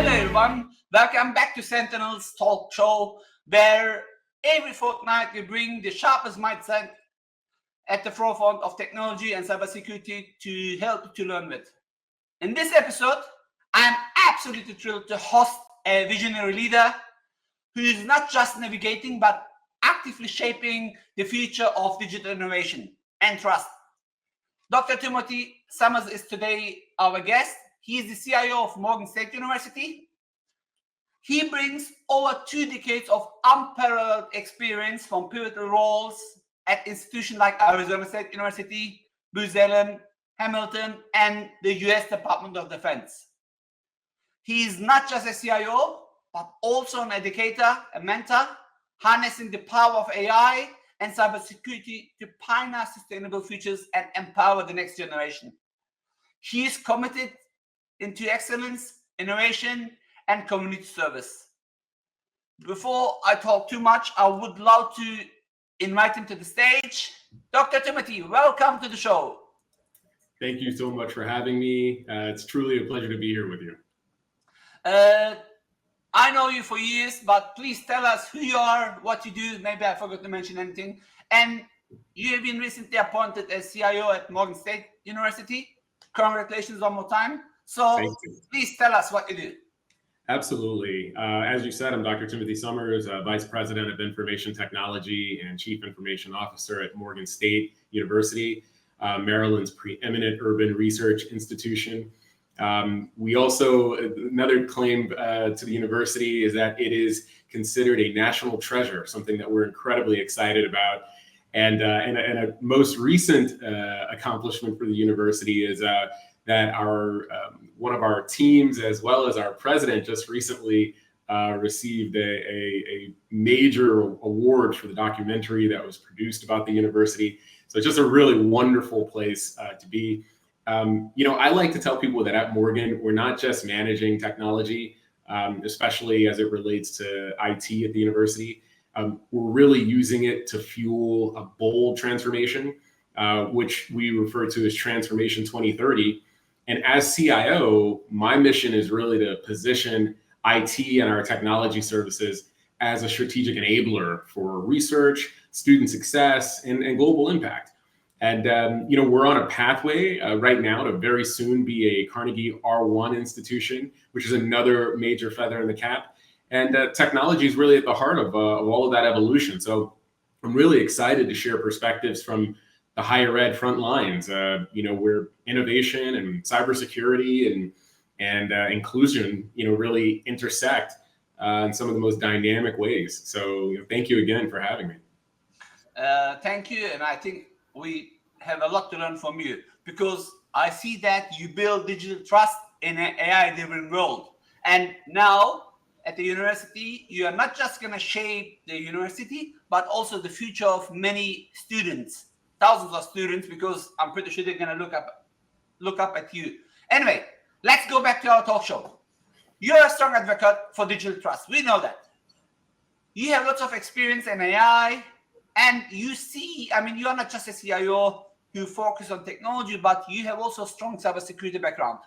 Hello everyone, welcome back to Sentinel's talk show, where every fortnight we bring the sharpest mindset at the forefront of technology and cybersecurity to help you to learn with. In this episode, I am absolutely thrilled to host a visionary leader who is not just navigating but actively shaping the future of digital innovation and trust. Dr. Timothy Summers is today our guest. He is the CIO of Morgan State University. He brings over 2 decades of unparalleled experience from pivotal roles at institutions like Arizona State University, Booz Allen, Hamilton, and the US Department of Defense. He is not just a CIO, but also an educator, a mentor, harnessing the power of AI and cybersecurity to pioneer sustainable futures and empower the next generation. He is committed into excellence, innovation, and community service. Before I talk too much, I would love to invite him to the stage. Dr. Timothy, welcome to the show. Thank you so much for having me. It's truly a pleasure to be here with you. I know you for years, but please tell us who you are, what you do. Maybe I forgot to mention anything. And you have been recently appointed as CIO at Morgan State University. Congratulations one more time. So please tell us what you do. Absolutely. As you said, I'm Dr. Timothy Summers, Vice President of Information Technology and Chief Information Officer at Morgan State University, Maryland's preeminent urban research institution. We also, another claim to the university is that it is considered a national treasure, something that we're incredibly excited about. And a most recent accomplishment for the university is that our one of our teams, as well as our president, just recently received a major award for the documentary that was produced about the university. So it's just a really wonderful place to be. I like to tell people that at Morgan, we're not just managing technology, especially as it relates to IT at the university. We're really using it to fuel a bold transformation, which we refer to as Transformation 2030. And as CIO, my mission is really to position IT and our technology services as a strategic enabler for research, student success, and global impact. And, we're on a pathway right now to very soon be a Carnegie R1 institution, which is another major feather in the cap. And technology is really at the heart of all of that evolution. So I'm really excited to share perspectives from the higher ed front lines, where innovation and cybersecurity and inclusion, really intersect in some of the most dynamic ways. So thank you again for having me. Thank you. And I think we have a lot to learn from you, because I see that you build digital trust in an AI-driven world. And now at the university, you are not just going to shape the university, but also the future of many students, thousands of students, because I'm pretty sure they're going to look up at you. Anyway, let's go back to our talk show. You're a strong advocate for digital trust. We know that. You have lots of experience in AI, and you are not just a CIO who focus on technology, but you have also a strong cybersecurity background.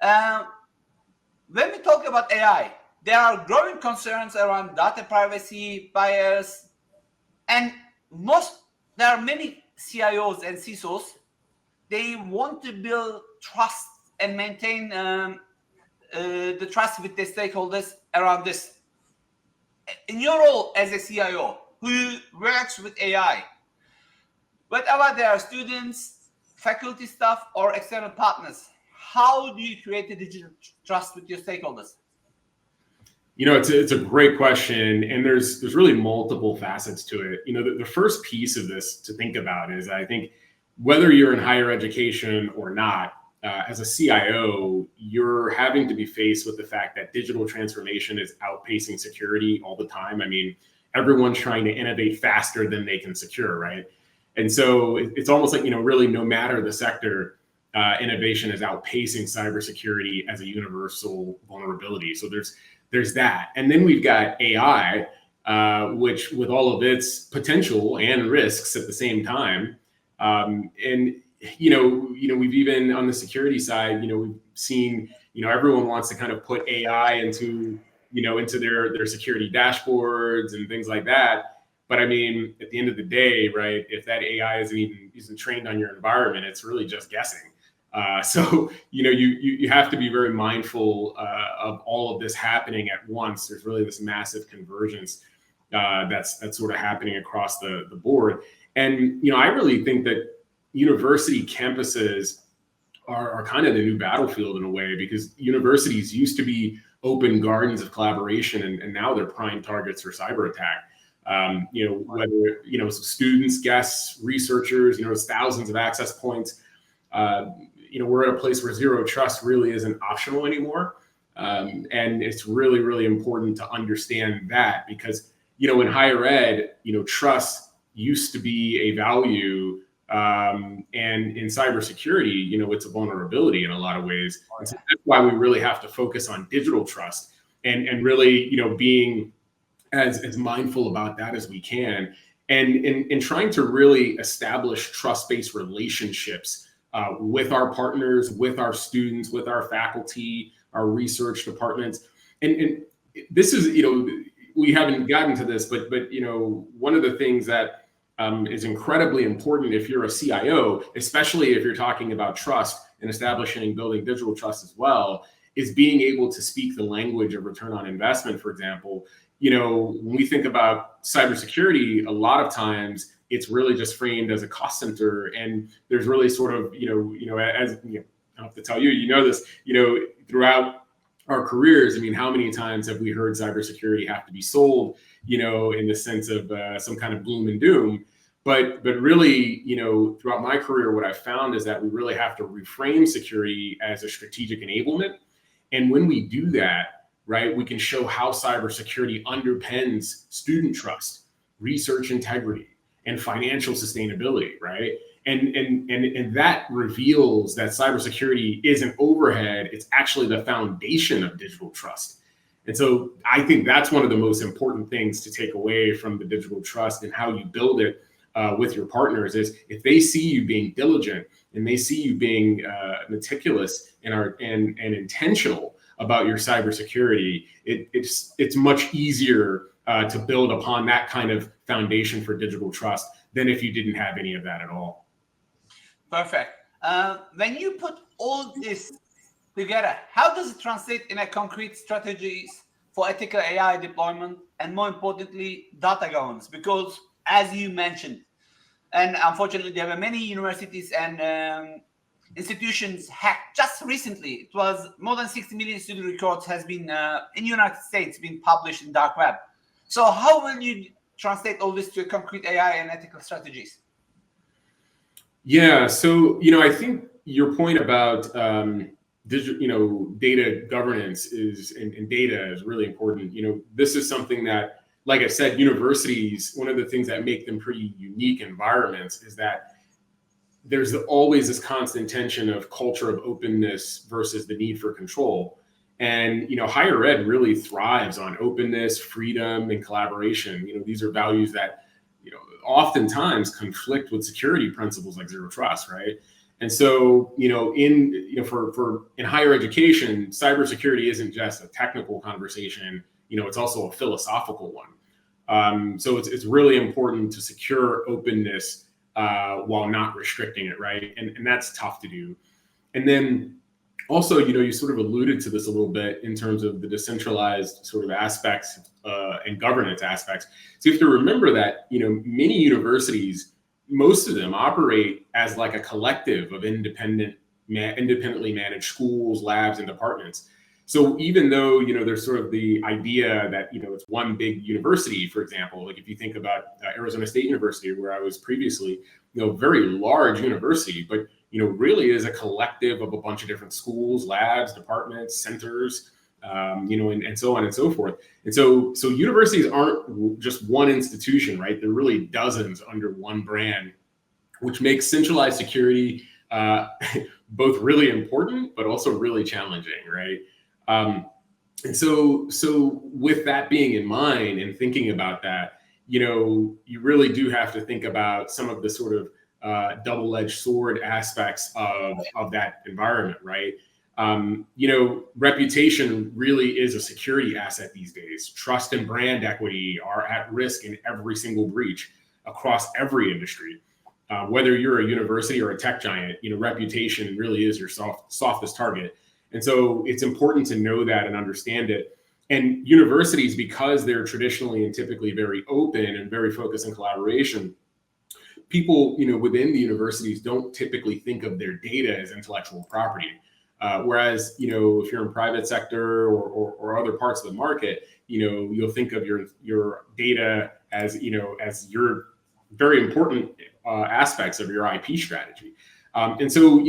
When we talk about AI, there are growing concerns around data privacy, bias, and there are many CIOs and CISOs. They want to build trust and maintain the trust with the stakeholders around this. In your role as a CIO who works with AI, whether they are students, faculty staff, or external partners, how do you create the digital trust with your stakeholders? It's a great question, and there's really multiple facets to it. The first piece of this to think about is, I think, whether you're in higher education or not, as a CIO, you're having to be faced with the fact that digital transformation is outpacing security all the time. Everyone's trying to innovate faster than they can secure, right? And so it's almost like, really no matter the sector, innovation is outpacing cybersecurity as a universal vulnerability. So there's that. And then we've got AI, which with all of its potential and risks at the same time. And we've even on the security side, we've seen everyone wants to kind of put AI into, into their security dashboards and things like that. But I mean, at the end of the day, right, if that AI isn't trained on your environment, it's really just guessing. So, you have to be very mindful of all of this happening at once. There's really this massive convergence that's sort of happening across the board. And, I really think that university campuses are kind of the new battlefield in a way, because universities used to be open gardens of collaboration, and now they're prime targets for cyber attack. Whether, students, guests, researchers, thousands of access points. We're at a place where zero trust really isn't optional anymore. And it's really, really important to understand that, because, in higher ed, trust used to be a value. And in cybersecurity, it's a vulnerability in a lot of ways. And so that's why we really have to focus on digital trust and really, being as mindful about that as we can. And in trying to really establish trust-based relationships with our partners, with our students, with our faculty, our research departments. And this is, we haven't gotten to this, but one of the things that is incredibly important if you're a CIO, especially if you're talking about trust and establishing and building digital trust as well, is being able to speak the language of return on investment. For example, when we think about cybersecurity, a lot of times it's really just framed as a cost center, and there's really sort of, as I don't have to tell you, this, throughout our careers. I mean, how many times have we heard cybersecurity have to be sold, in the sense of some kind of gloom and doom? But really, throughout my career, what I've found is that we really have to reframe security as a strategic enablement. And when we do that, right, we can show how cybersecurity underpins student trust, research integrity, and financial sustainability, right? And that reveals that cybersecurity isn't overhead, it's actually the foundation of digital trust. And so I think that's one of the most important things to take away from the digital trust and how you build it with your partners, is if they see you being diligent and they see you being meticulous and intentional about your cybersecurity, it's much easier to build upon that kind of foundation for digital trust than if you didn't have any of that at all. Perfect. When you put all this together, how does it translate in a concrete strategies for ethical AI deployment, and more importantly, data governance? Because as you mentioned, and unfortunately there were many universities and institutions hacked just recently. It was more than 60 million student records has been in the United States been published in dark web. So how will you translate all this to concrete AI and ethical strategies? Yeah, so I think your point about data governance and data is really important. This is something that, like I said, universities, one of the things that make them pretty unique environments is that there's always this constant tension of culture of openness versus the need for control. And higher ed really thrives on openness, freedom, and collaboration. These are values that oftentimes conflict with security principles like zero trust, right? And so in higher education, cybersecurity isn't just a technical conversation. It's also a philosophical one. So it's really important to secure openness while not restricting it, right? And that's tough to do. And then also, you sort of alluded to this a little bit in terms of the decentralized sort of aspects and governance aspects. So you have to remember that, many universities, most of them operate as like a collective of independently managed schools, labs, and departments. So even though, there's sort of the idea that, it's one big university, for example, like if you think about Arizona State University, where I was previously, very large university, but, really is a collective of a bunch of different schools, labs, departments, centers, and so on and so forth. And so universities aren't just one institution, right? They're really dozens under one brand, which makes centralized security both really important, but also really challenging, right? And so with that being in mind and thinking about that, you really do have to think about some of the sort of double-edged sword aspects of that environment, right? Reputation really is a security asset these days. Trust and brand equity are at risk in every single breach across every industry. Whether you're a university or a tech giant, reputation really is your softest target. And so it's important to know that and understand it. And universities, because they're traditionally and typically very open and very focused on collaboration, people, within the universities don't typically think of their data as intellectual property. Whereas, if you're in private sector or other parts of the market, you'll think of your data as, as your very important aspects of your IP strategy. And so,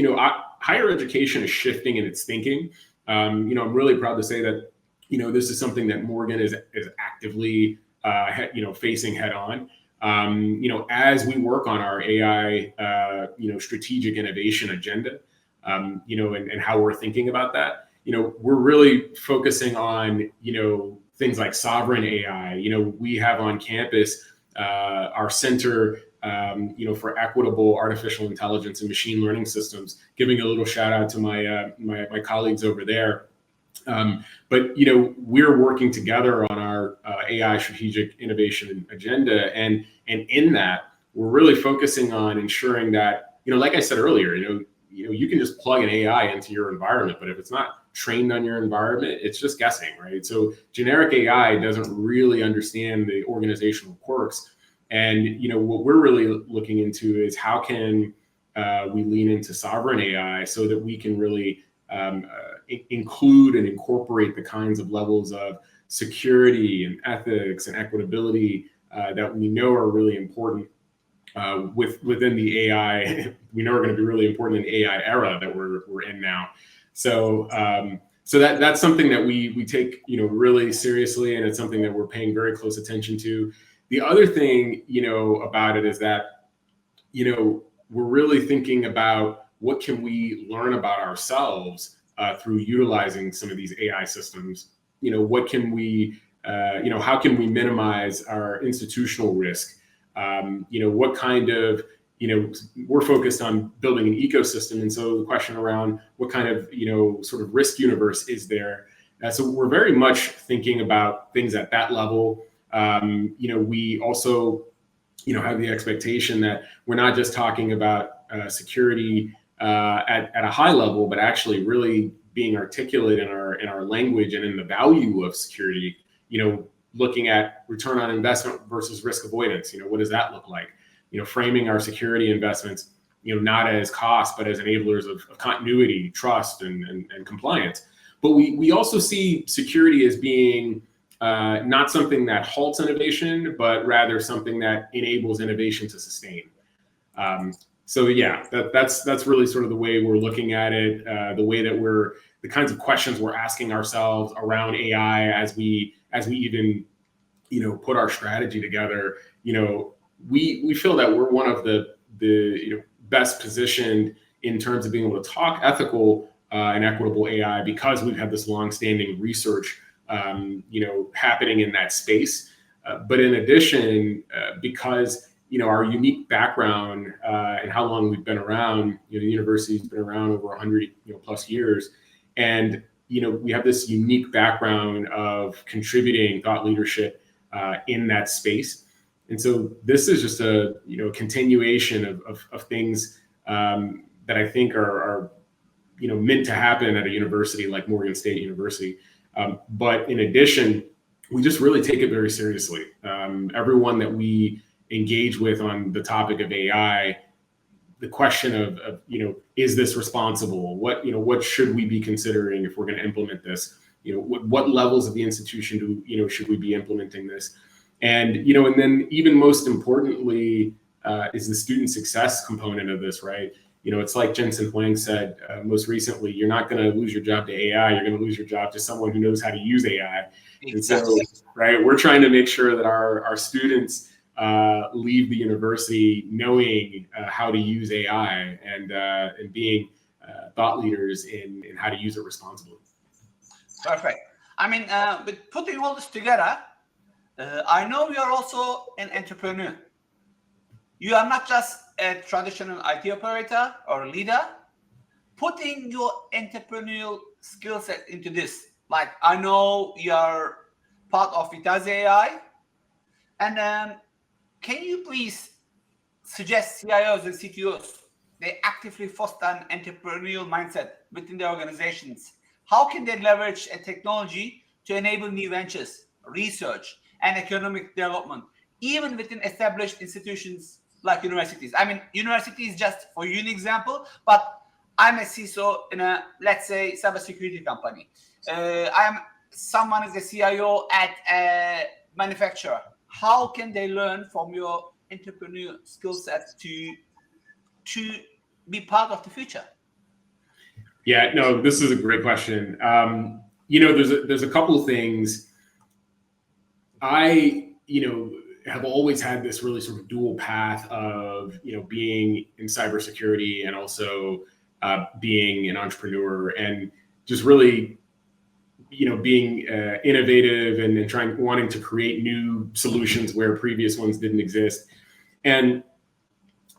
higher education is shifting in its thinking. I'm really proud to say that, this is something that Morgan is actively, facing head on. As we work on our AI, strategic innovation agenda, and how we're thinking about that, we're really focusing on, things like sovereign AI. We have on campus our center, for equitable artificial intelligence and machine learning systems, giving a little shout out to my colleagues over there. But we're working together on our AI strategic innovation agenda, and in that we're really focusing on ensuring that, like I said earlier, you can just plug an AI into your environment, but if it's not trained on your environment, it's just guessing, right? So generic AI doesn't really understand the organizational quirks. And what we're really looking into is how can we lean into sovereign AI so that we can really include and incorporate the kinds of levels of security and ethics and equitability that we know are really important within the AI. We know are going to be really important in the AI era that we're in now. So that's something that we take really seriously, and it's something that we're paying very close attention to. The other thing about it is that we're really thinking about what can we learn about ourselves through utilizing some of these AI systems. What can we how can we minimize our institutional risk? What kind of we're focused on building an ecosystem, and so the question around what kind of sort of risk universe is there. So we're very much thinking about things at that level. We also have the expectation that we're not just talking about security at a high level, but actually really being articulate in our language and in the value of security. Looking at return on investment versus risk avoidance. What does that look like? Framing our security investments, not as cost, but as enablers of continuity, trust, and compliance. But we also see security as being not something that halts innovation, but rather something that enables innovation to sustain. So yeah, that's really sort of the way we're looking at it, the way that the kinds of questions we're asking ourselves around AI as we even put our strategy together. We feel that we're one of the best positioned in terms of being able to talk ethical and equitable AI, because we've had this long-standing research happening in that space. But in addition, because our unique background and how long we've been around, the university's been around over 100 plus years, and we have this unique background of contributing thought leadership in that space. And so this is just a continuation of things that I think are meant to happen at a university like Morgan State University. But in addition, we just really take it very seriously. Everyone that we engage with on the topic of AI, the question of is this responsible? What should we be considering if we're going to implement this? What levels of the institution should we be implementing this? And and then even most importantly is the student success component of this, right? It's like Jensen Huang said most recently, you're not going to lose your job to AI, you're going to lose your job to someone who knows how to use AI. Exactly. And so, right, we're trying to make sure that our students leave the university knowing how to use AI and being thought leaders in how to use it responsibly. Perfect. I mean, with putting all this together, I know you are also an entrepreneur. You are not just a traditional IT operator or leader. putting your entrepreneurial skill set into this. Like, I know you're part of Vitaz AI, and can you please suggest CIOs and CTOs they actively foster an entrepreneurial mindset within their organizations? How can they leverage a technology to enable new ventures, research, and economic development, even within established institutions like universities? I mean, university is just for you an example, but I'm a CISO in a, let's say, cybersecurity company. Someone is a CIO at a manufacturer. How can they learn from your entrepreneurial skill set to be part of the future? Yeah, no, this is a great question. There's a couple of things. I have always had this really sort of dual path of being in cybersecurity and also being an entrepreneur, and just really being innovative and wanting to create new solutions where previous ones didn't exist. And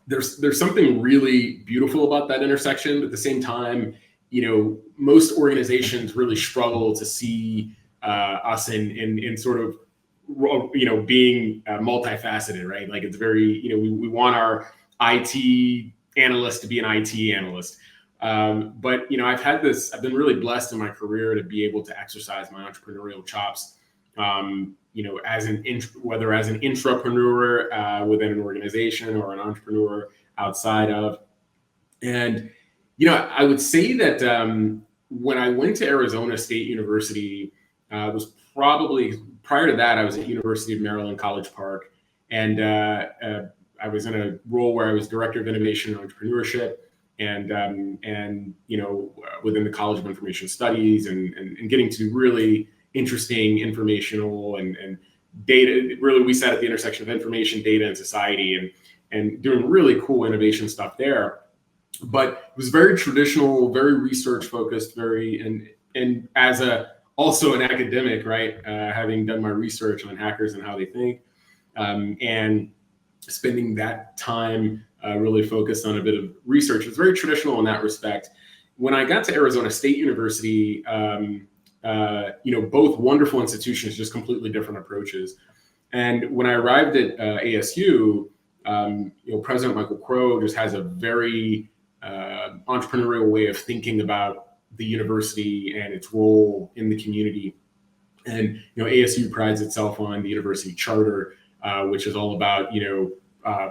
there's something really beautiful about that intersection. But at the same time, most organizations really struggle to see us in sort of being multifaceted, right? Like, it's very we want our IT analyst to be an IT analyst. But I've been really blessed in my career to be able to exercise my entrepreneurial chops, whether as an intrapreneur within an organization or an entrepreneur outside of. And I would say that when I went to Arizona State University, it was probably prior to that, I was at University of Maryland, College Park, and I was in a role where I was Director of Innovation and Entrepreneurship, and within the College of Information Studies, and getting to really interesting informational and data. Really, we sat at the intersection of information, data, and society, and doing really cool innovation stuff there. But it was very traditional, very research focused, and as also an academic, right? Having done my research on hackers and how they think, and spending that time really focused on a bit of research. It's very traditional in that respect. When I got to Arizona State University, both wonderful institutions, just completely different approaches. And when I arrived at ASU, President Michael Crow just has a very entrepreneurial way of thinking about the university and its role in the community. And ASU prides itself on the university charter, which is all about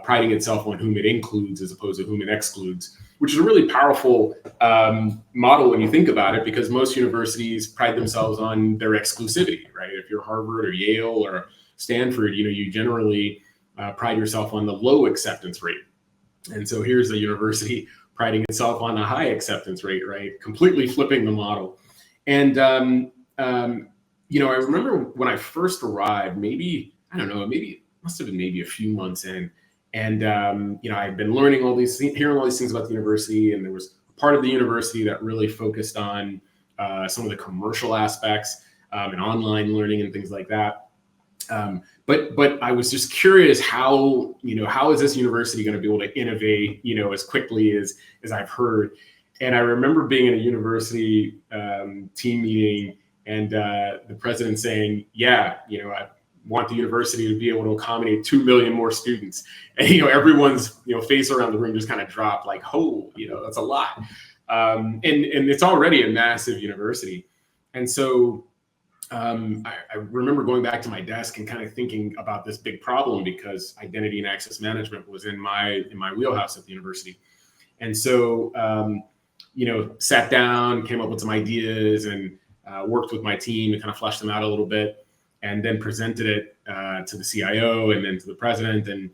priding itself on whom it includes as opposed to whom it excludes, which is a really powerful model when you think about it, because most universities pride themselves on their exclusivity, right? If you're Harvard or Yale or Stanford, you generally pride yourself on the low acceptance rate. And so here's a university priding itself on a high acceptance rate, right? Completely flipping the model. And, I remember when I first arrived, maybe it must have been maybe a few months in. And, I'd been hearing all these things about the university, and there was a part of the university that really focused on some of the commercial aspects and online learning and things like that. But I was just curious how is this university going to be able to innovate, as quickly as I've heard. And I remember being in a university team meeting, and the president saying, I want the university to be able to accommodate 2 million more students. And, everyone's, face around the room just kind of dropped, like, oh, that's a lot. And it's already a massive university. And so I remember going back to my desk and kind of thinking about this big problem, because identity and access management was in my wheelhouse at the university. And so, sat down, came up with some ideas, and worked with my team to kind of flesh them out a little bit, and then presented it to the CIO and then to the president. And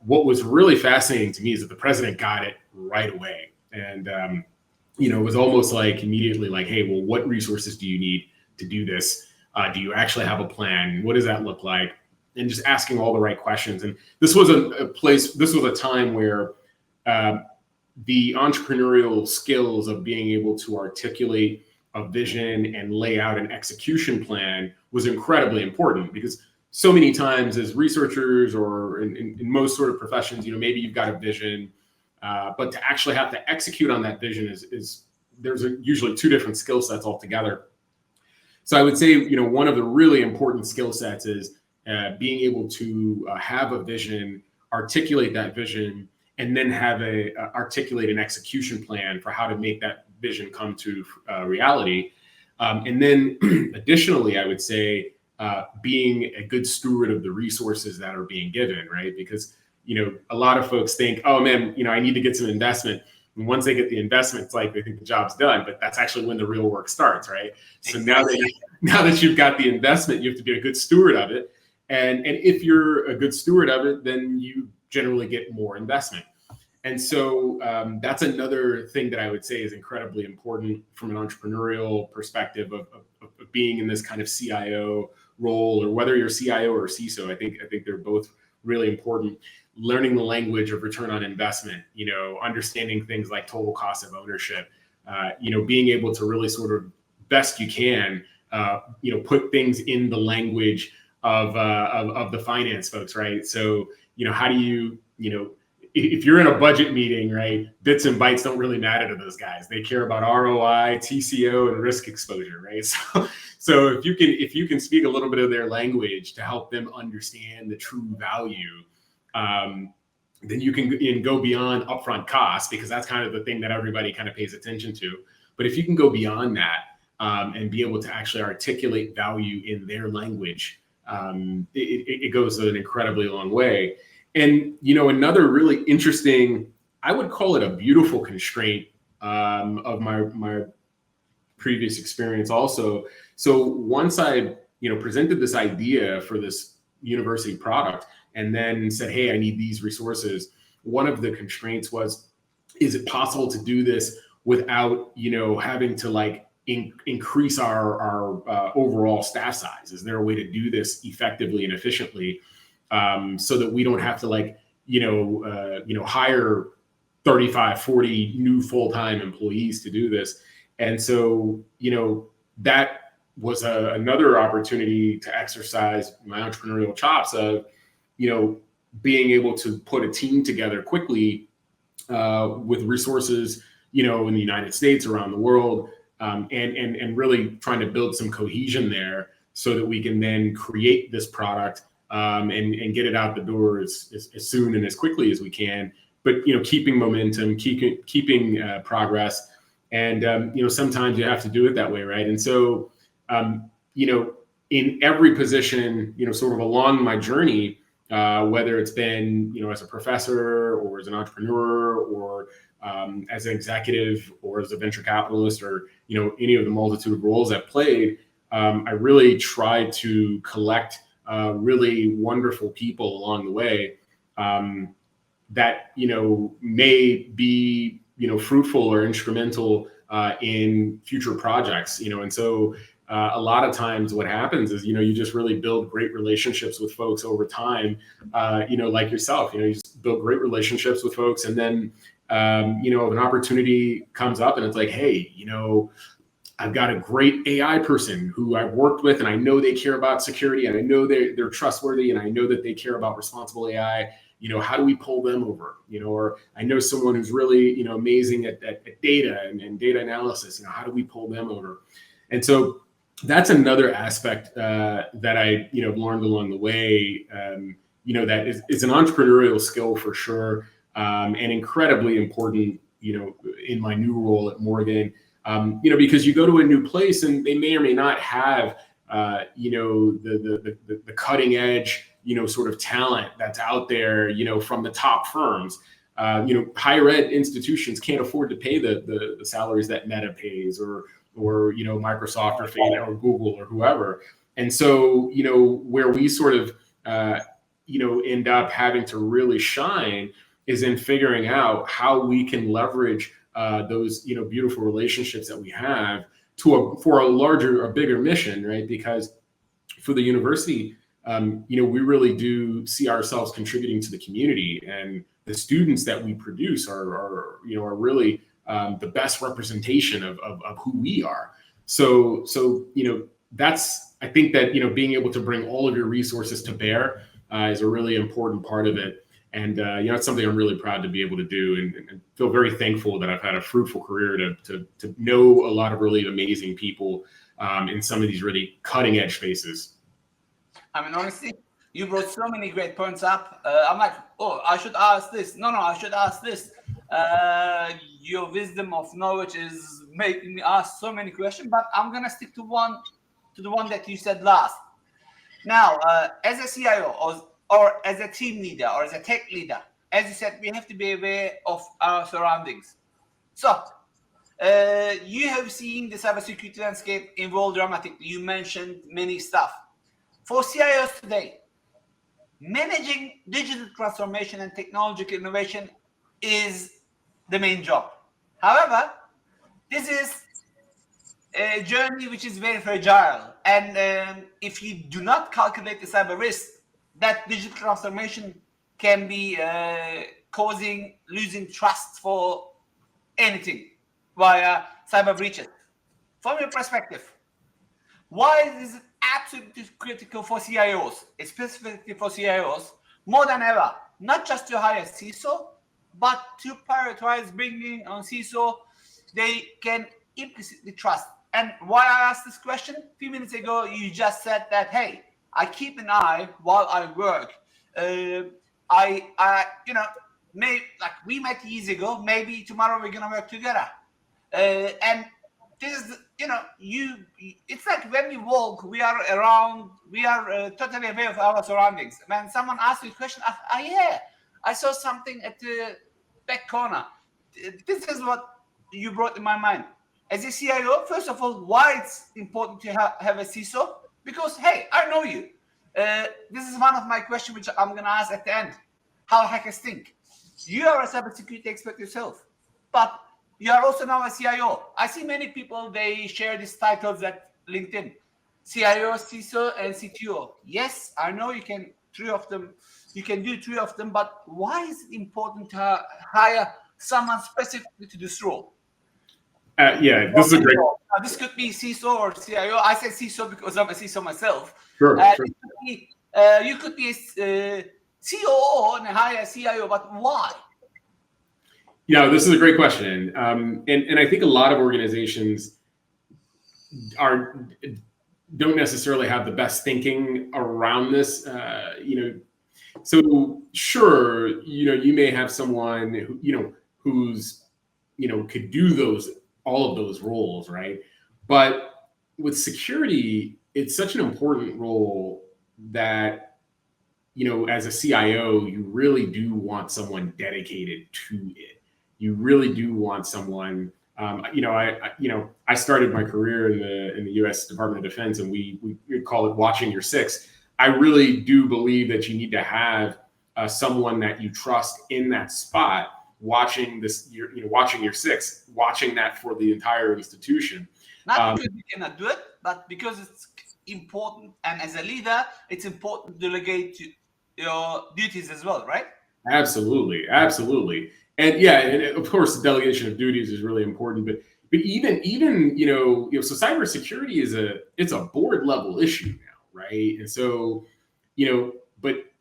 what was really fascinating to me is that the president got it right away. And, it was almost like immediately like, hey, well, what resources do you need to do this? Do you actually have a plan? What does that look like? And just asking all the right questions. And this was a time where the entrepreneurial skills of being able to articulate a vision and lay out an execution plan was incredibly important, because so many times as researchers or in most sort of professions, maybe you've got a vision, But to actually have to execute on that vision is there's usually two different skill sets altogether. So I would say, one of the really important skill sets is being able to have a vision, articulate that vision, and then have articulate an execution plan for how to make that vision come to reality. And then additionally, I would say being a good steward of the resources that are being given, right? Because, a lot of folks think, oh man, I need to get some investment. And once they get the investment, it's like they think the job's done, but that's actually when the real work starts, right? So now that you've got the investment, you have to be a good steward of it. And if you're a good steward of it, then you generally get more investment. And so that's another thing that I would say is incredibly important from an entrepreneurial perspective of being in this kind of CIO role, or whether you're CIO or CISO. I think they're both really important. Learning the language of return on investment, understanding things like total cost of ownership, being able to really sort of best you can, put things in the language of the finance folks, right? So, how do you, if you're in a budget meeting, right, bits and bytes don't really matter to those guys. They care about ROI, TCO, and risk exposure, right? So if you can speak a little bit of their language to help them understand the true value, then you can go beyond upfront costs, because that's kind of the thing that everybody kind of pays attention to. But if you can go beyond that and be able to actually articulate value in their language, it goes an incredibly long way. And, another really interesting, I would call it a beautiful constraint of my previous experience also. So once I, presented this idea for this university product and then said, hey, I need these resources, one of the constraints was, is it possible to do this without, having to increase our overall staff size? Is there a way to do this effectively and efficiently? So that we don't have to hire 35, 40 new full-time employees to do this. And so, that was another opportunity to exercise my entrepreneurial chops of, being able to put a team together quickly with resources, in the United States, around the world, and really trying to build some cohesion there so that we can then create this product and get it out the door as soon and as quickly as we can, but keeping momentum, keeping progress, and sometimes you have to do it that way, right? And so in every position, sort of along my journey, whether it's been as a professor or as an entrepreneur or as an executive or as a venture capitalist or any of the multitude of roles I've played, I really tried to collect really wonderful people along the way that may be fruitful or instrumental in future projects. And so a lot of times what happens is you just really build great relationships with folks over time. Like yourself, you just build great relationships with folks, and then an opportunity comes up and it's like, hey, I've got a great AI person who I've worked with, and I know they care about security, and I know they're trustworthy, and I know that they care about responsible AI. How do we pull them over? Or I know someone who's really, amazing at data and data analysis. How do we pull them over? And so that's another aspect that I, learned along the way. That is an entrepreneurial skill for sure, and incredibly important, in my new role at Morgan. Because you go to a new place and they may or may not have, the cutting edge, sort of talent that's out there, from the top firms. Higher ed institutions can't afford to pay the salaries that Meta pays or Microsoft or Facebook or Google or whoever. And so, where we sort of, end up having to really shine is in figuring out how we can leverage those beautiful relationships that we have for a bigger mission, right? Because for the university, we really do see ourselves contributing to the community, and the students that we produce are really the best representation of who we are. So that's, I think that being able to bring all of your resources to bear is a really important part of it. And it's something I'm really proud to be able to do, and feel very thankful that I've had a fruitful career to know a lot of really amazing people in some of these really cutting edge spaces. I mean, honestly, you brought so many great points up. I'm like, oh, I should ask this. No, I should ask this. Your wisdom of knowledge is making me ask so many questions, but I'm gonna stick to the one that you said last. Now, as a CIO or as a team leader or as a tech leader, as you said, we have to be aware of our surroundings. So, you have seen the cybersecurity landscape evolve dramatically. You mentioned many stuff. For CIOs today, managing digital transformation and technological innovation is the main job. However, this is a journey which is very fragile. And if you do not calculate the cyber risk, that digital transformation can be causing losing trust for anything via cyber breaches. From your perspective, why is it absolutely critical for CIOs, specifically for CIOs, more than ever, not just to hire CISO, but to prioritize bringing on CISO they can implicitly trust? And why I asked this question, a few minutes ago, you just said that, hey, I keep an eye while I work. We met years ago, maybe tomorrow we're gonna work together. And this is, it's like when we walk, we are totally aware of our surroundings. When someone asks you a question, yeah, I saw something at the back corner. This is what you brought in my mind. As a CIO, first of all, why it's important to have a CISO? Because, hey, I know you. This is one of my questions which I'm going to ask at the end. How hackers think. You are a cybersecurity expert yourself, but you are also now a CIO. I see many people, they share these titles at LinkedIn. CIO, CISO, and CTO. Yes, I know you can do three of them, but why is it important to hire someone specifically to this role? This is a great. This could be CISO or CIO. I say CISO because I'm a CISO myself. Sure. You could be a COO and hire a CIO, but why? This is a great question, and I think a lot of organizations don't necessarily have the best thinking around this. So sure, you may have someone who's could do all of those roles, right? But with security, it's such an important role that as a CIO, you really do want someone dedicated to it. You really do want someone. I started my career in the U.S. Department of Defense, and we call it watching your six. I really do believe that you need to have someone that you trust in that spot, watching your six, watching that for the entire institution. Not because you cannot do it, but because it's important, and as a leader, it's important to delegate to your duties as well, right? Absolutely. And and of course, the delegation of duties is really important. But even so cybersecurity it's a board level issue now, right? And so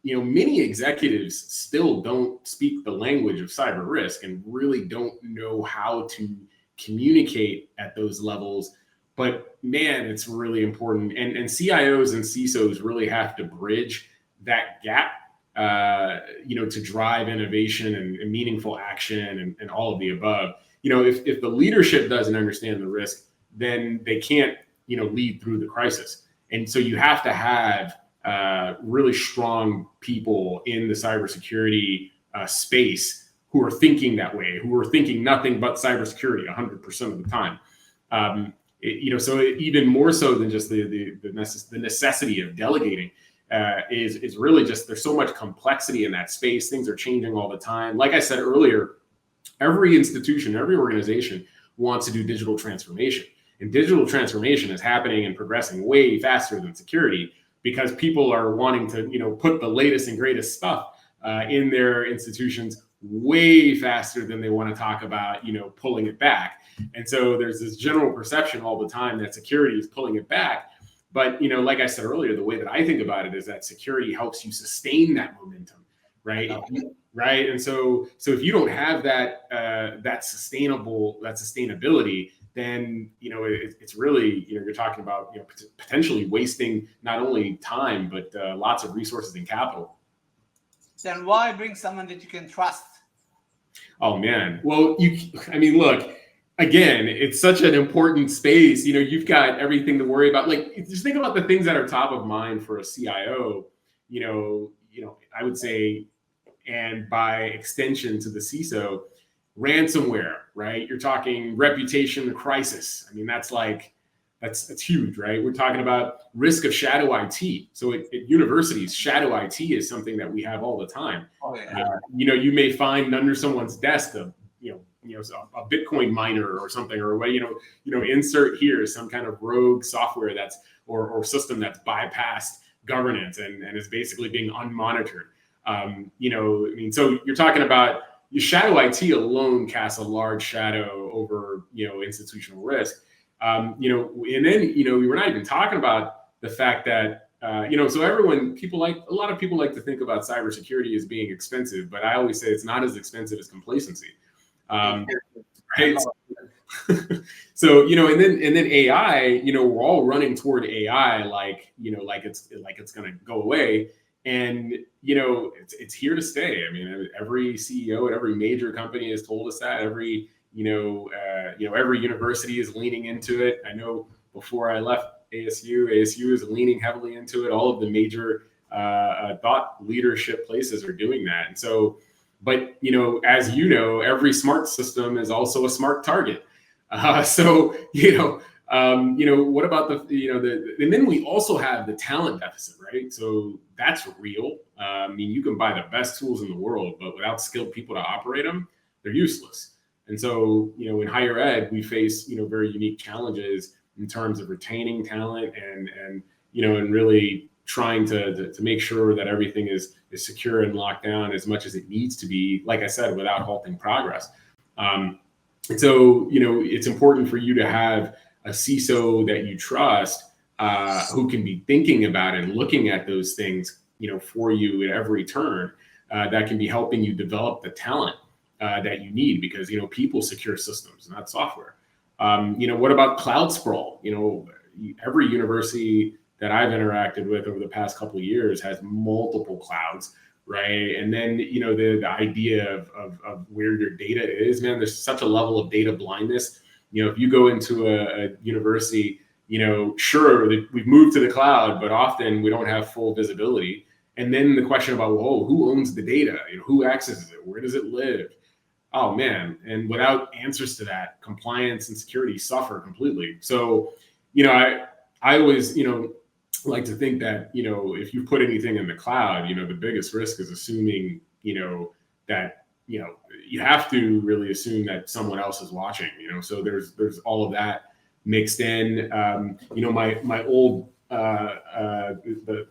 many executives still don't speak the language of cyber risk and really don't know how to communicate at those levels. But man, it's really important, and CIOs and CISOs really have to bridge that gap. To drive innovation and meaningful action and all of the above. If the leadership doesn't understand the risk, then they can't, lead through the crisis. And so you have to have really strong people in the cybersecurity space who are thinking that way, who are thinking nothing but cybersecurity 100% of the time. So even more so than just the necessity of delegating. Is really just there's so much complexity in that space. Things are changing all the time. Like I said earlier, every institution, every organization wants to do digital transformation. And digital transformation is happening and progressing way faster than security because people are wanting to, put the latest and greatest stuff in their institutions way faster than they want to talk about, pulling it back. And so there's this general perception all the time that security is pulling it back. But, like I said earlier, the way that I think about it is that security helps you sustain that momentum, right? Right. And so if you don't have that sustainability, then, it's really, you're talking about, potentially wasting not only time, but lots of resources and capital. Then why bring someone that you can trust? Oh man. Well, look, again, it's such an important space. You've got everything to worry about. Like, just think about the things that are top of mind for a CIO. I would say, and by extension to the CISO, ransomware, right? You're talking reputation crisis. I mean, that's huge, right? We're talking about risk of shadow IT. So at universities, shadow IT is something that we have all the time. Oh, yeah. You may find under someone's desk a Bitcoin miner or something, or insert here some kind of rogue software or system that's bypassed governance and is basically being unmonitored. So you're talking about your shadow IT alone casts a large shadow over, institutional risk. And then, we're not even talking about the fact that, so a lot of people like to think about cybersecurity as being expensive, but I always say it's not as expensive as complacency. Right? So, and then AI, we're all running toward AI like it's going to go away. And, it's here to stay. I mean, every CEO at every major company has told us that. Every university is leaning into it. I know before I left ASU is leaning heavily into it. All of the major thought leadership places are doing that. And so, but, as every smart system is also a smart target. What about and then we also have the talent deficit, right? So that's real. You can buy the best tools in the world, but without skilled people to operate them, they're useless. And so, in higher ed, we face, very unique challenges in terms of retaining talent and really trying to make sure that everything is secure and locked down as much as it needs to be, like I said, without halting progress. And so, it's important for you to have a CISO that you trust, who can be thinking about and looking at those things, for you at every turn, that can be helping you develop the talent that you need, because, people secure systems, not software. What about cloud sprawl? Every university that I've interacted with over the past couple of years has multiple clouds, right? And then, the idea of where your data is, man, there's such a level of data blindness. If you go into a university, sure, we've moved to the cloud, but often we don't have full visibility. And then the question about, who owns the data? Who accesses it? Where does it live? Oh man. And without answers to that, compliance and security suffer completely. So, I always, like to think that, if you put anything in the cloud, the biggest risk is assuming, that, you have to really assume that someone else is watching, so there's all of that mixed in. My old, the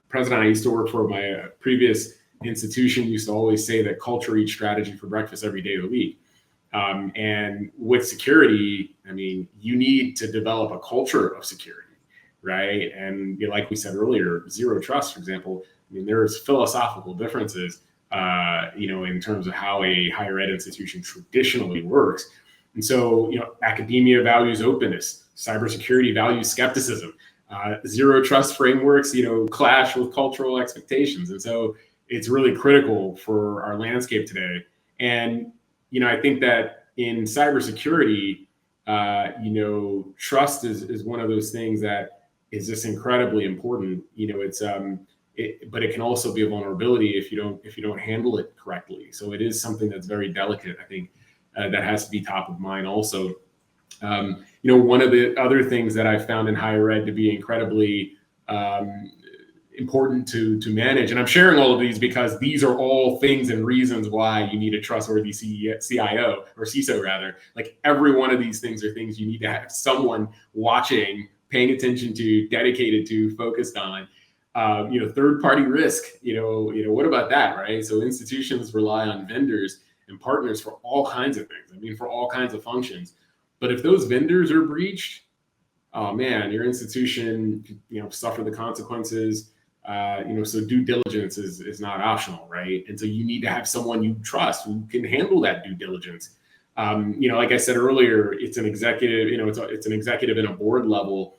president I used to work for, my previous institution, used to always say that culture eats strategy for breakfast every day of the week. And with security, you need to develop a culture of security, right? And like we said earlier, zero trust, for example, there's philosophical differences, in terms of how a higher ed institution traditionally works. And so, academia values openness, cybersecurity values skepticism, zero trust frameworks, clash with cultural expectations. And so it's really critical for our landscape today. And, I think that in cybersecurity, trust is one of those things that is just incredibly important. But it can also be a vulnerability if you don't handle it correctly. So it is something that's very delicate, I think, that has to be top of mind also. One of the other things that I found in higher ed to be incredibly important to manage, and I'm sharing all of these because these are all things and reasons why you need a trustworthy CIO or CISO rather. Like every one of these things are things you need to have someone watching, paying attention to, dedicated to, focused on. Third-party risk, what about that, right? So institutions rely on vendors and partners for all kinds of things. For all kinds of functions. But if those vendors are breached, oh man, your institution, suffer the consequences. So due diligence is not optional, right? And so you need to have someone you trust who can handle that due diligence. Like I said earlier, it's an executive, it's an executive and a board level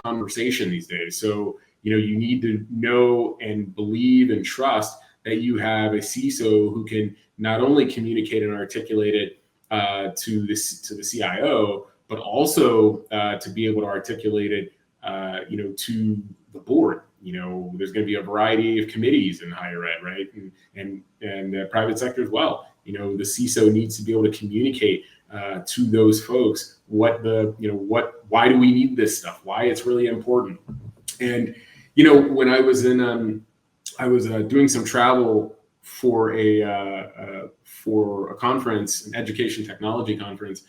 conversation these days. So, you need to know and believe and trust that you have a CISO who can not only communicate and articulate it to the CIO, but also to be able to articulate it, to the board. There's going to be a variety of committees in higher ed, right, and private sector as well. The CISO needs to be able to communicate to those folks why do we need this stuff, why it's really important. And when I was in I was doing some travel for a conference, an education technology conference,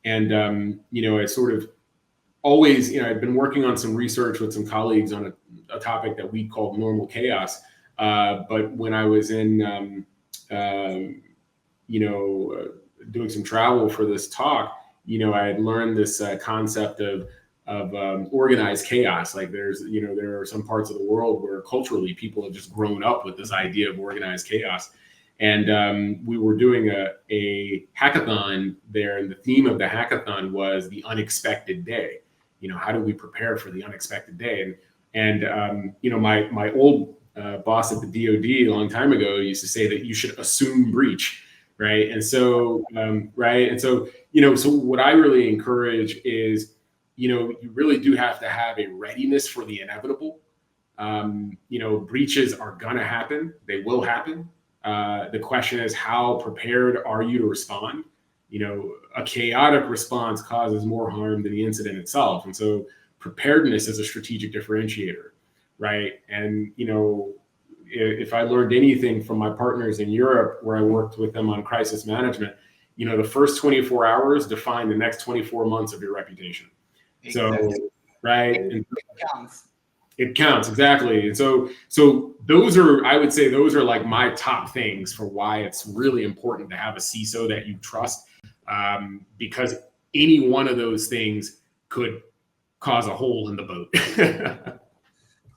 and I sort of always, I've been working on some research with some colleagues on a topic that we called normal chaos. But when I was in, doing some travel for this talk, I had learned this concept of organized chaos. Like there are some parts of the world where culturally people have just grown up with this idea of organized chaos. And we were doing a hackathon there, and the theme of the hackathon was the unexpected day. How do we prepare for the unexpected day? And my old boss at the DoD a long time ago used to say that you should assume breach, right? And so, so what I really encourage is, you really do have to have a readiness for the inevitable. Breaches are gonna happen; they will happen. The question is, how prepared are you to respond? A chaotic response causes more harm than the incident itself. And so preparedness is a strategic differentiator, right? And, if I learned anything from my partners in Europe, where I worked with them on crisis management, the first 24 hours define the next 24 months of your reputation. Exactly. So, right. It counts. It counts, exactly. And so those are, I would say, those are like my top things for why it's really important to have a CISO that you trust, because any one of those things could cause a hole in the boat.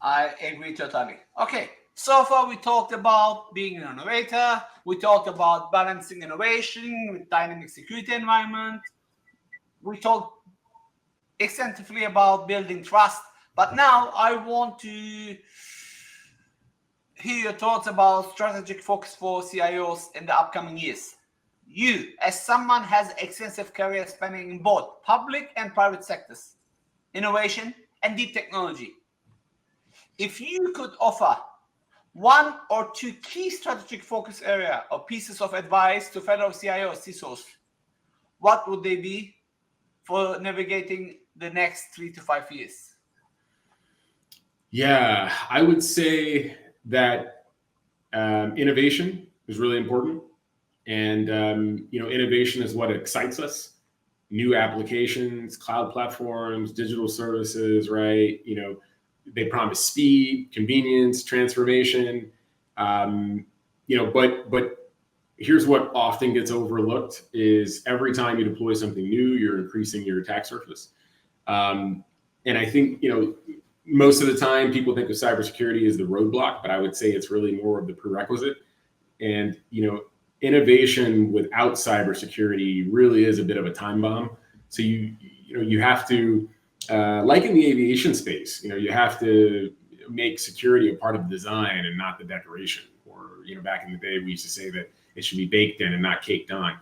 I agree totally. Okay, so far we talked about being an innovator. We talked about balancing innovation with dynamic security environment. We talked extensively about building trust. But now I want to hear your thoughts about strategic focus for CIOs in the upcoming years. You, as someone has extensive career spanning in both public and private sectors, innovation and deep technology. If you could offer one or two key strategic focus area or pieces of advice to fellow CIOs, CISOs, what would they be for navigating the next 3 to 5 years? Yeah, I would say that innovation is really important. And, innovation is what excites us. New applications, cloud platforms, digital services, right? They promise speed, convenience, transformation. But here's what often gets overlooked is every time you deploy something new, you're increasing your attack surface. And I think, most of the time people think of cybersecurity as the roadblock, but I would say it's really more of the prerequisite. And, innovation without cybersecurity really is a bit of a time bomb. So you have to, like in the aviation space, you have to make security a part of the design and not the decoration. Or, back in the day, we used to say that it should be baked in and not caked on.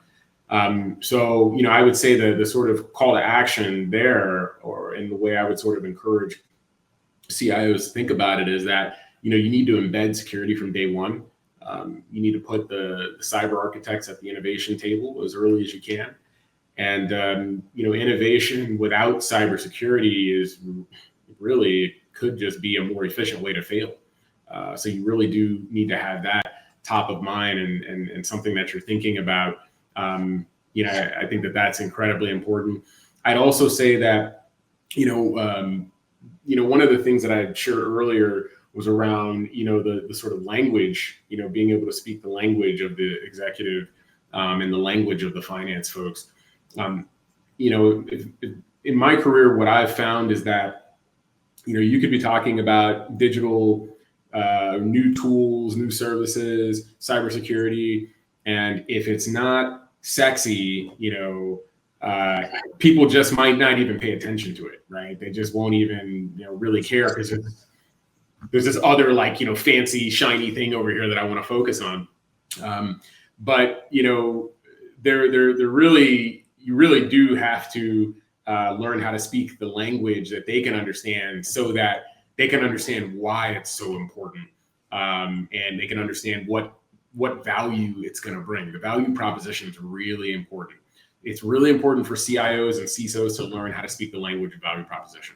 So, I would say the sort of call to action there, or in the way I would sort of encourage CIOs to think about it, is that, you need to embed security from day one. You need to put the cyber architects at the innovation table as early as you can. And, innovation without cybersecurity is really could just be a more efficient way to fail. So you really do need to have that top of mind and something that you're thinking about. I think that's incredibly important. I'd also say that, one of the things that I had shared earlier was around, the sort of language, being able to speak the language of the executive and the language of the finance folks. In my career, what I've found is that, you could be talking about digital new tools, new services, cybersecurity. And if it's not sexy, people just might not even pay attention to it, right? They just won't even, really care because there's this other fancy, shiny thing over here that I want to focus on. But you really do have to learn how to speak the language that they can understand, so that they can understand why it's so important, and they can understand what value it's going to bring. The value proposition is really important. It's really important for CIOs and CISOs to learn how to speak the language of value proposition,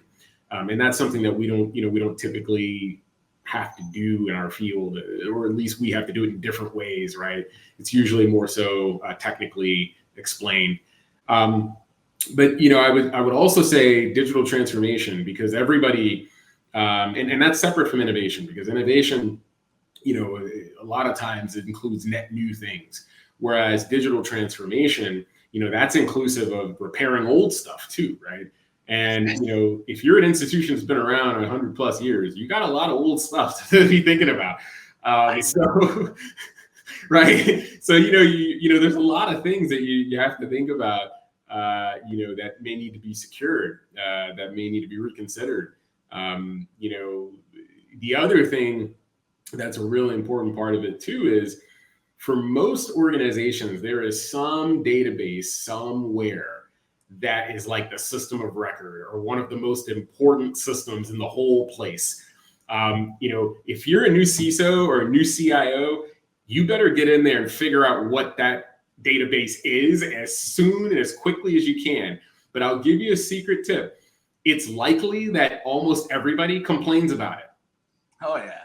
and that's something that we don't typically have to do in our field, or at least we have to do it in different ways, right? It's usually more so technically explained. But I would also say digital transformation, because everybody, and that's separate from innovation, because innovation, a lot of times it includes net new things, whereas digital transformation, that's inclusive of repairing old stuff too, right? And if you're an institution that's been around 100+ years, you got a lot of old stuff to be thinking about. So, right? So there's a lot of things that you have to think about. That may need to be secured, that may need to be reconsidered. The other thing that's a really important part of it too is, for most organizations, there is some database somewhere that is like the system of record, or one of the most important systems in the whole place. If you're a new CISO or a new CIO, you better get in there and figure out what that database is as soon and as quickly as you can. But I'll give you a secret tip. It's likely that almost everybody complains about it. Oh yeah.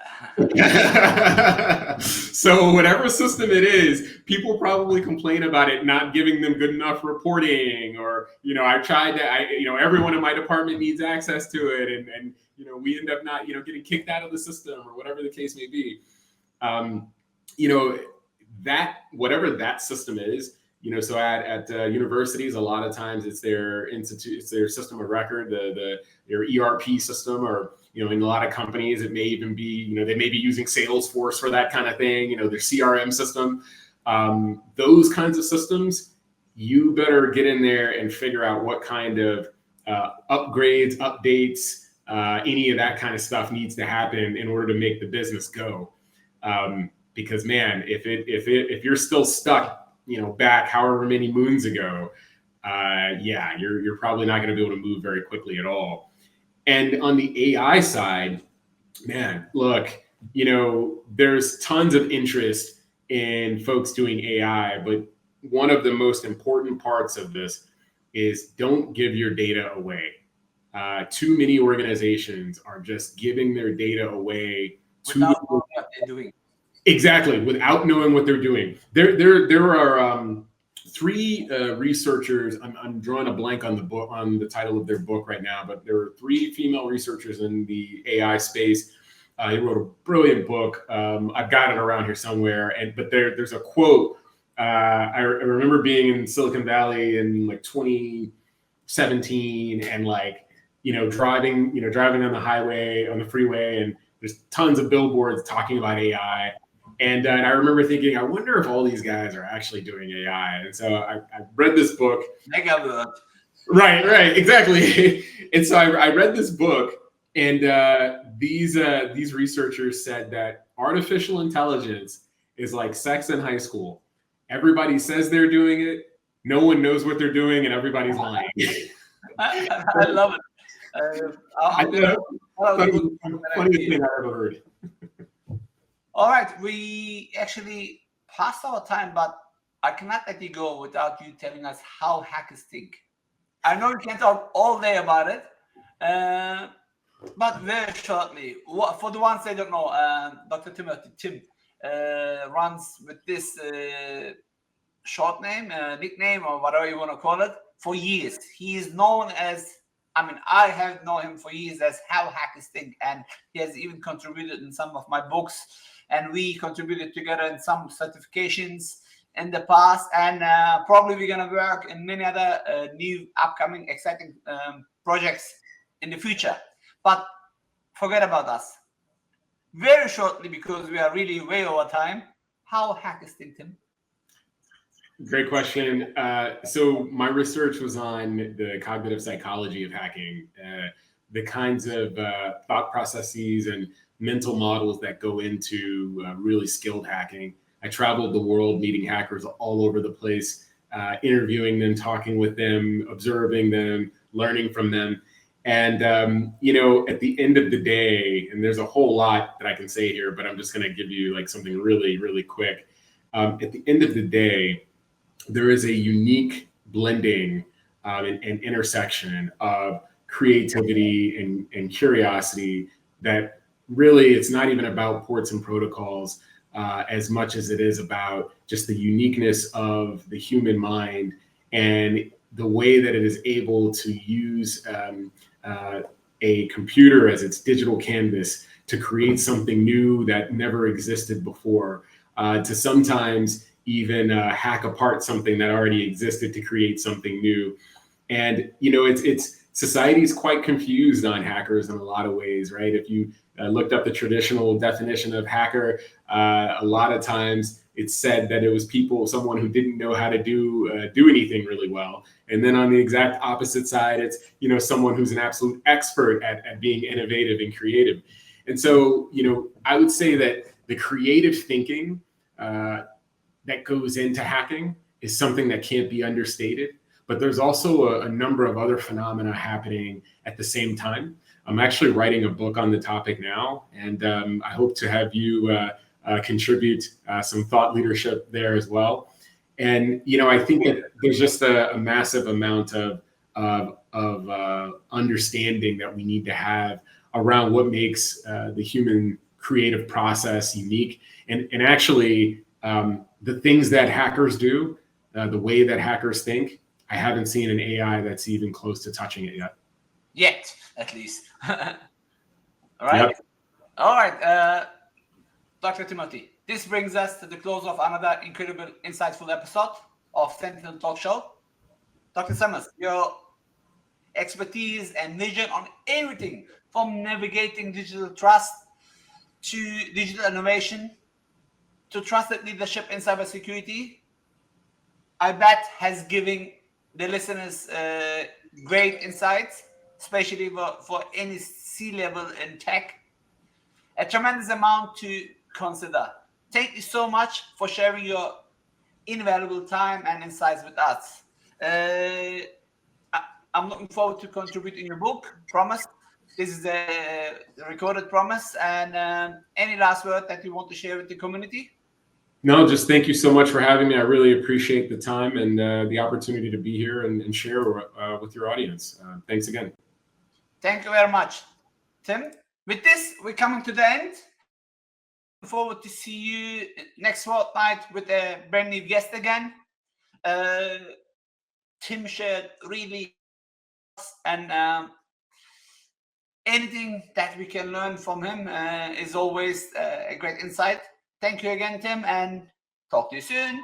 So whatever system it is, people probably complain about it not giving them good enough reporting, or everyone in my department needs access to it, and we end up not getting kicked out of the system, or whatever the case may be. That whatever that system is, so at universities, a lot of times it's their system of record, their ERP system, or in a lot of companies it may even be they may be using Salesforce for that kind of thing, their CRM system. Those kinds of systems, you better get in there and figure out what kind of upgrades, updates, any of that kind of stuff needs to happen in order to make the business go. Because man, if you're still stuck, back however many moons ago, you're probably not going to be able to move very quickly at all. And on the AI side, man, look, there's tons of interest in folks doing AI, but one of the most important parts of this is don't give your data away. Too many organizations are just giving their data away without knowing what they're doing. Exactly, without knowing what they're doing. There are 3 researchers. I'm drawing a blank on the title of their book right now, but there are 3 female researchers in the AI space. They wrote a brilliant book. I've got it around here somewhere. But there's a quote. I remember being in Silicon Valley in 2017, and driving on the highway, on the freeway, and there's tons of billboards talking about AI. And I remember thinking, I wonder if all these guys are actually doing AI. And so I read this book. Right, exactly. And so I read this book, and these researchers said that artificial intelligence is like sex in high school. Everybody says they're doing it. No one knows what they're doing, and everybody's lying. I love it. Funniest thing I ever heard. All right, we actually passed our time, but I cannot let you go without you telling us how hackers think. I know you can talk all day about it, but very shortly. For the ones that don't know, Dr. Tim runs with this short name, nickname, or whatever you want to call it, for years. He is known as, I have known him for years as How Hackers Think, and he has even contributed in some of my books, and we contributed together in some certifications in the past, and probably we're going to work in many other new, upcoming, exciting projects in the future. But forget about us. very shortly, because we are really way over time, how hackers think, Tim? Great question. So my research was on the cognitive psychology of hacking, the kinds of thought processes and mental models that go into really skilled hacking. I traveled the world meeting hackers all over the place, interviewing them, talking with them, observing them, learning from them. And, at the end of the day, and there's a whole lot that I can say here, but I'm just going to give you like something really, really quick. At the end of the day, there is a unique blending and intersection of creativity and curiosity that really, it's not even about ports and protocols as much as it is about just the uniqueness of the human mind and the way that it is able to use a computer as its digital canvas to create something new that never existed before, to sometimes even hack apart something that already existed to create something new. And it's society is quite confused on hackers in a lot of ways, right? If you looked up the traditional definition of hacker, a lot of times it's said that it was someone who didn't know how to do anything really well. And then on the exact opposite side, it's someone who's an absolute expert at being innovative and creative. And so I would say that the creative thinking that goes into hacking is something that can't be understated. But there's also a number of other phenomena happening at the same time. I'm actually writing a book on the topic now, and I hope to have you contribute some thought leadership there as well. And I think that there's just a massive amount of understanding that we need to have around what makes the human creative process unique, and actually the things that hackers do, the way that hackers think. I haven't seen an AI that's even close to touching it yet. Yet, at least. All right. Yep. All right, Dr. Timothy. This brings us to the close of another incredible, insightful episode of Sentinel Talk Show. Dr. Summers, your expertise and vision on everything from navigating digital trust to digital innovation to trusted leadership in cybersecurity, I bet has given the listeners great insights, especially for any C-level in tech. A tremendous amount to consider. Thank you so much for sharing your invaluable time and insights with us. I'm looking forward to contributing your book, promise. This is a recorded promise. And any last word that you want to share with the community? No, just thank you so much for having me. I really appreciate the time and the opportunity to be here and share with your audience. Thanks again. Thank you very much, Tim. With this, we're coming to the end. Looking forward to see you next fortnight with a brand new guest again. Tim shared really and anything that we can learn from him is always a great insight. Thank you again, Tim, and talk to you soon.